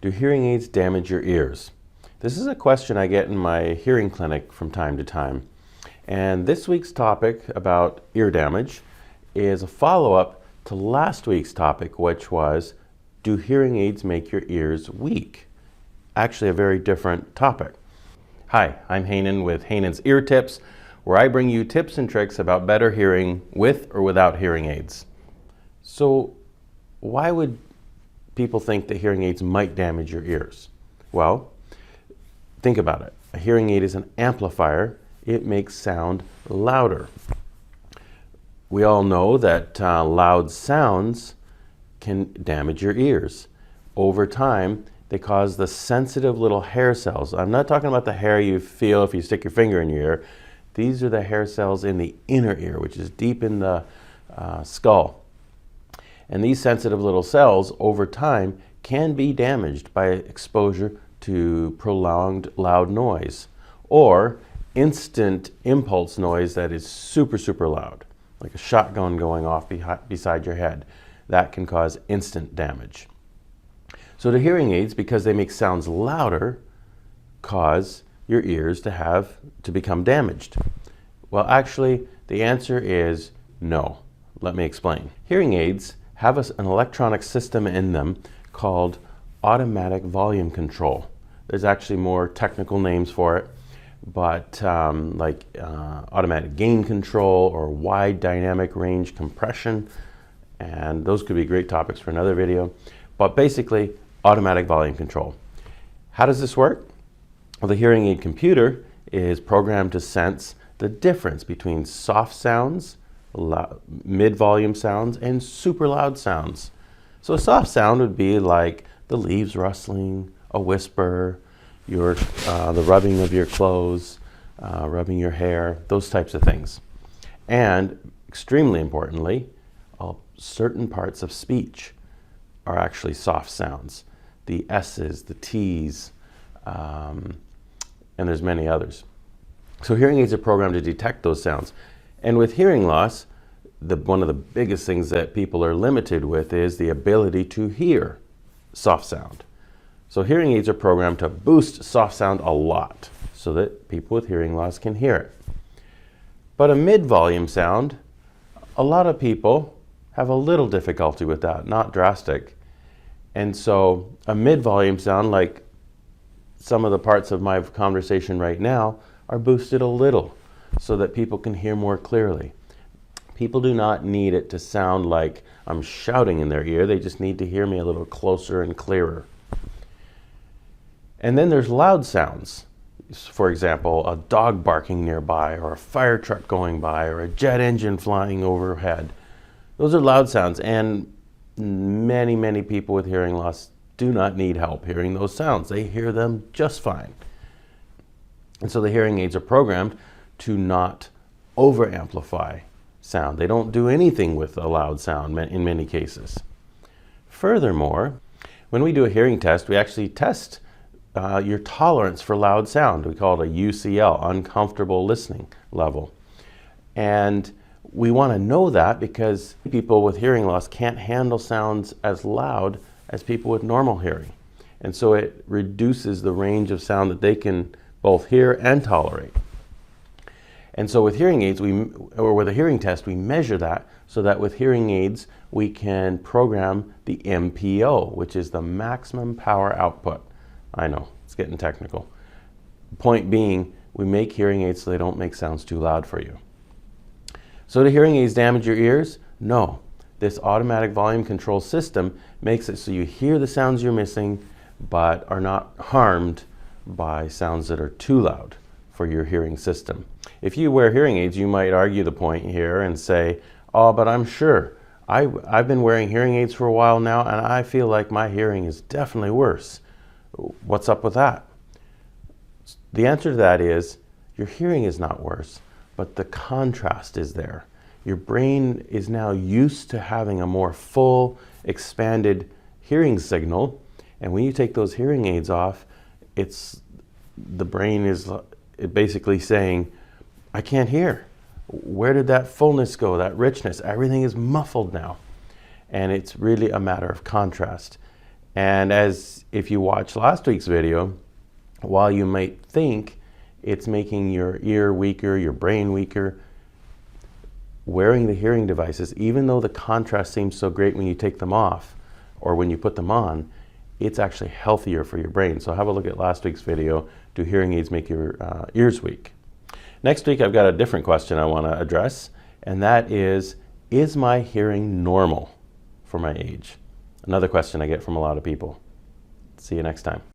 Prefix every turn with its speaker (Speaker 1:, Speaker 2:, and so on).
Speaker 1: Do hearing aids damage your ears? This is a question I get in my hearing clinic from time to time. And this week's topic about ear damage is a follow-up to last week's topic, which was, do hearing aids make your ears weak? Actually, a very different topic. Hi, I'm Hainan with Hainan's Ear Tips, where I bring you tips and tricks about better hearing with or without hearing aids. So, why would people think that hearing aids might damage your ears? Well, think about it. A hearing aid is an amplifier. It makes sound louder. We all know that loud sounds can damage your ears. Over time, they cause the sensitive little hair cells. I'm not talking about the hair you feel if you stick your finger in your ear. These are the hair cells in the inner ear, which is deep in the skull. And these sensitive little cells, over time, can be damaged by exposure to prolonged loud noise or instant impulse noise that is super, super loud, like a shotgun going off beside your head. That can cause instant damage. So the hearing aids, because they make sounds louder, cause your ears to become damaged. Well, actually, the answer is no. Let me explain. Hearing aids have an electronic system in them called automatic volume control. There's actually more technical names for it, but automatic gain control or wide dynamic range compression, and those could be great topics for another video. But basically, automatic volume control. How does this work? Well, the hearing aid computer is programmed to sense the difference between soft sounds, mid-volume sounds, and super loud sounds. So a soft sound would be like the leaves rustling, a whisper, the rubbing of your clothes, rubbing your hair, those types of things. And extremely importantly, certain parts of speech are actually soft sounds. The S's, the T's, and there's many others. So hearing aids are programmed to detect those sounds. And with hearing loss, one of the biggest things that people are limited with is the ability to hear soft sound. So hearing aids are programmed to boost soft sound a lot so that people with hearing loss can hear it. But a mid-volume sound, a lot of people have a little difficulty with that, not drastic. And so a mid-volume sound, like some of the parts of my conversation right now, are boosted a little so that people can hear more clearly. People do not need it to sound like I'm shouting in their ear. They just need to hear me a little closer and clearer. And then there's loud sounds. For example, a dog barking nearby, or a fire truck going by, or a jet engine flying overhead. Those are loud sounds, and many, many people with hearing loss do not need help hearing those sounds. They hear them just fine. And so the hearing aids are programmed to not over-amplify sound. They don't do anything with a loud sound in many cases. Furthermore, when we do a hearing test, we actually test your tolerance for loud sound. We call it a UCL, uncomfortable listening level. And we want to know that because people with hearing loss can't handle sounds as loud as people with normal hearing. And so it reduces the range of sound that they can both hear and tolerate. And so with hearing aids, with a hearing test, we measure that so that with hearing aids, we can program the MPO, which is the maximum power output. I know, it's getting technical. Point being, we make hearing aids so they don't make sounds too loud for you. So do hearing aids damage your ears? No. This automatic volume control system makes it so you hear the sounds you're missing, but are not harmed by sounds that are too loud for your hearing system. If you wear hearing aids, you might argue the point here and say, oh, but I'm sure. I've been wearing hearing aids for a while now, and I feel like my hearing is definitely worse. What's up with that? The answer to that is, your hearing is not worse, but the contrast is there. Your brain is now used to having a more full, expanded hearing signal, and when you take those hearing aids off, the brain is basically saying, I can't hear. Where did that fullness go, that richness? Everything is muffled now. And it's really a matter of contrast. And as if you watched last week's video, while you might think it's making your ear weaker, your brain weaker, wearing the hearing devices, even though the contrast seems so great when you take them off or when you put them on, it's actually healthier for your brain. So have a look at last week's video, do hearing aids make your ears weak? Next week I've got a different question I want to address, and that is my hearing normal for my age? Another question I get from a lot of people. See you next time.